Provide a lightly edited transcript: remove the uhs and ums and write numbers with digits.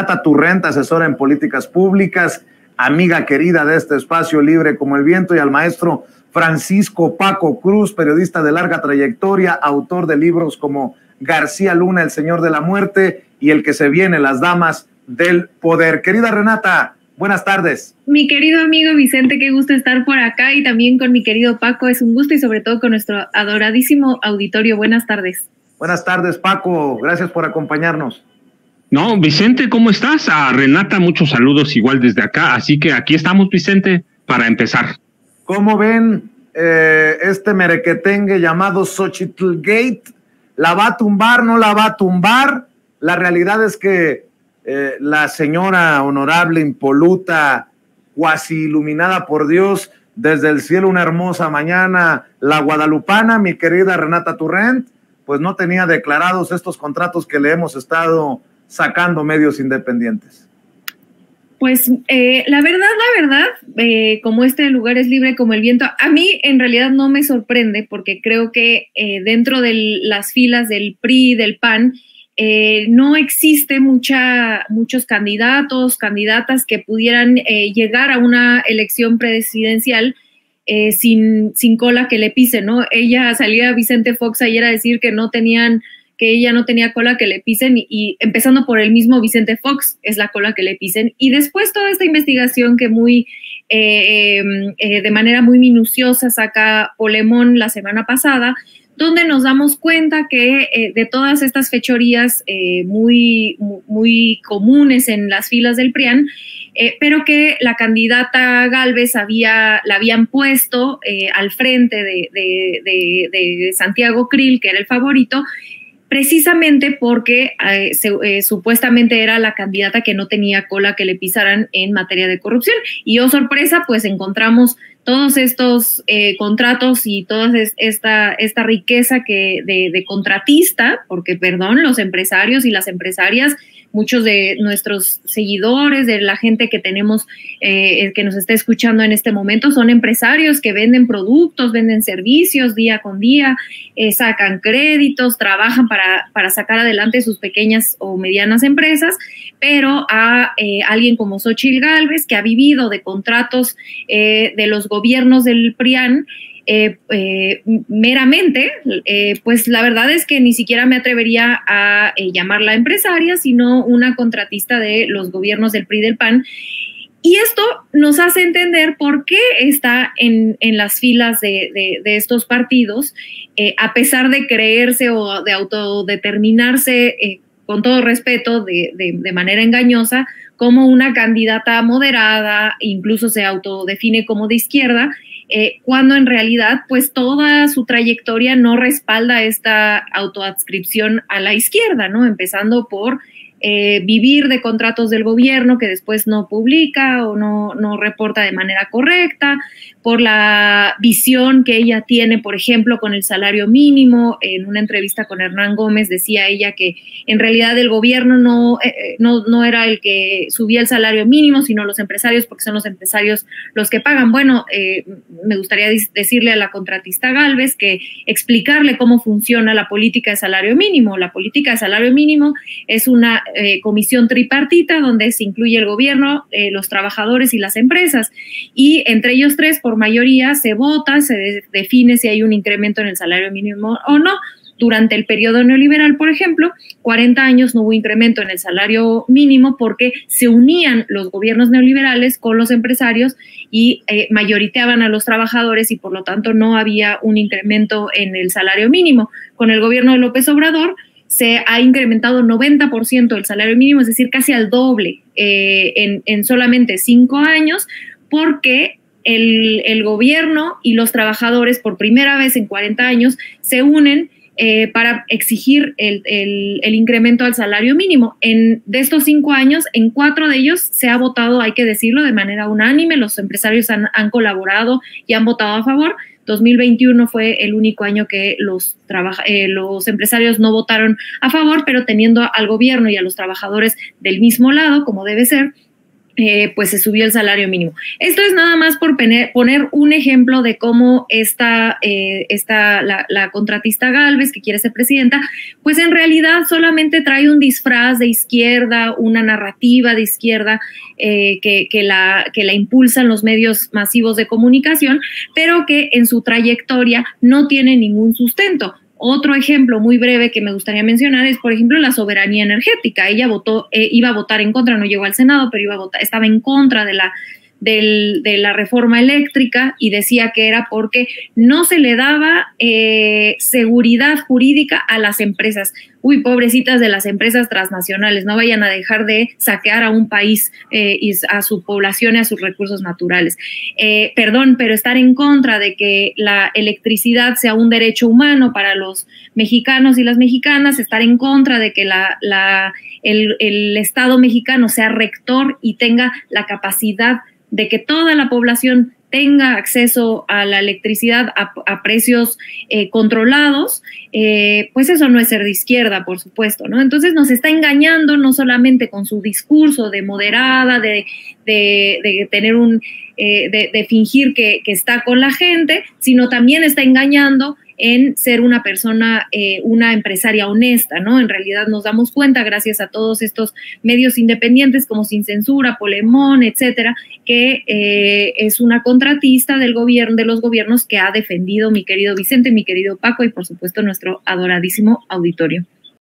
Renata Turrent, asesora en políticas públicas, amiga querida de este espacio Libre como el Viento, y al maestro Francisco Paco Cruz, periodista de larga trayectoria, autor de libros como García Luna, El Señor de la Muerte, y El que se viene, Las Damas del Poder. Querida Renata, buenas tardes. Mi querido amigo Vicente, qué gusto estar por acá, y también con mi querido Paco, es un gusto, y sobre todo con nuestro adoradísimo auditorio. Buenas tardes. Buenas tardes, Paco, gracias por acompañarnos. No, Vicente, ¿cómo estás? A Renata, muchos saludos igual desde acá, así que aquí estamos, Vicente, para empezar. ¿Cómo ven este merequetengue llamado Xochitl Gate? ¿La va a tumbar, no la va a tumbar? La realidad es que la señora honorable, impoluta, cuasi iluminada por Dios, desde el cielo una hermosa mañana, la guadalupana, mi querida Renata Turrent, pues no tenía declarados estos contratos que le hemos estado sacando medios independientes. Pues la verdad, como este lugar es libre como el viento, a mí en realidad no me sorprende, porque creo que dentro de las filas del PRI, del PAN, no existe muchos candidatos, candidatas que pudieran llegar a una elección presidencial sin cola que le pise, ¿no? Salía Vicente Fox ayer a decir que ella no tenía cola que le pisen, y empezando por el mismo Vicente Fox es la cola que le pisen, y después toda esta investigación que de manera muy minuciosa saca Polemón la semana pasada, donde nos damos cuenta que de todas estas fechorías muy comunes en las filas del PRIAN, pero que la candidata Gálvez la habían puesto al frente de Santiago Krill, que era el favorito, precisamente porque supuestamente era la candidata que no tenía cola que le pisaran en materia de corrupción. Y oh sorpresa, pues encontramos todos estos contratos y toda esta riqueza de contratista, porque perdón, los empresarios y las empresarias, muchos de nuestros seguidores, de la gente que tenemos, que nos está escuchando en este momento, son empresarios que venden productos, venden servicios día con día, sacan créditos, trabajan para sacar adelante sus pequeñas o medianas empresas, pero a alguien como Xochitl Gálvez, que ha vivido de contratos de los gobiernos del PRIAN, meramente, pues la verdad es que ni siquiera me atrevería a llamarla empresaria, sino una contratista de los gobiernos del PRI y del PAN. Y esto nos hace entender por qué está en las filas de estos partidos, a pesar de creerse o de autodeterminarse, con todo respeto, de manera engañosa, como una candidata moderada, incluso se autodefine como de izquierda, cuando en realidad pues toda su trayectoria no respalda esta autoadscripción a la izquierda, ¿no? Empezando por vivir de contratos del gobierno que después no publica o no reporta de manera correcta, por la visión que ella tiene, por ejemplo, con el salario mínimo. En una entrevista con Hernán Gómez decía ella que en realidad el gobierno no era el que subía el salario mínimo, sino los empresarios, porque son los empresarios los que pagan. Bueno, me gustaría decirle a la contratista Gálvez que explicarle cómo funciona la política de salario mínimo. La política de salario mínimo es una comisión tripartita donde se incluye el gobierno, los trabajadores y las empresas, y entre ellos tres, por mayoría, se vota, se define si hay un incremento en el salario mínimo o no. Durante el periodo neoliberal, por ejemplo, 40 años no hubo incremento en el salario mínimo porque se unían los gobiernos neoliberales con los empresarios y mayoriteaban a los trabajadores, y por lo tanto no había un incremento en el salario mínimo. Con el gobierno de López Obrador se ha incrementado 90% el salario mínimo, es decir, casi al doble en solamente 5 años, porque el gobierno y los trabajadores por primera vez en 40 años se unen para exigir el incremento al salario mínimo. De estos 5 años, en 4 de ellos se ha votado, hay que decirlo, de manera unánime. Los empresarios han colaborado y han votado a favor. 2021 fue el único año que los empresarios no votaron a favor, pero teniendo al gobierno y a los trabajadores del mismo lado, como debe ser. pues se subió el salario mínimo. Esto es nada más por poner un ejemplo de cómo la contratista Gálvez, que quiere ser presidenta, pues en realidad solamente trae un disfraz de izquierda, una narrativa de izquierda que la impulsan los medios masivos de comunicación, pero que en su trayectoria no tiene ningún sustento. Otro ejemplo muy breve que me gustaría mencionar es, por ejemplo, la soberanía energética. Ella iba a votar en contra, no llegó al Senado, pero estaba en contra de la reforma eléctrica y decía que era porque no se le daba seguridad jurídica a las empresas. Uy, pobrecitas de las empresas transnacionales, no vayan a dejar de saquear a un país y a su población y a sus recursos naturales. Pero estar en contra de que la electricidad sea un derecho humano para los mexicanos y las mexicanas, estar en contra de que el Estado mexicano sea rector y tenga la capacidad de que toda la población tenga acceso a la electricidad a precios controlados, pues eso no es ser de izquierda, por supuesto, ¿no? Entonces nos está engañando no solamente con su discurso de moderada, de tener de fingir que está con la gente, sino también está engañando en ser una persona, una empresaria honesta, ¿no? En realidad nos damos cuenta, gracias a todos estos medios independientes como Sin Censura, Polemón, etcétera, que es una contratista del gobierno, de los gobiernos que ha defendido mi querido Vicente, mi querido Paco y por supuesto nuestro adoradísimo auditorio.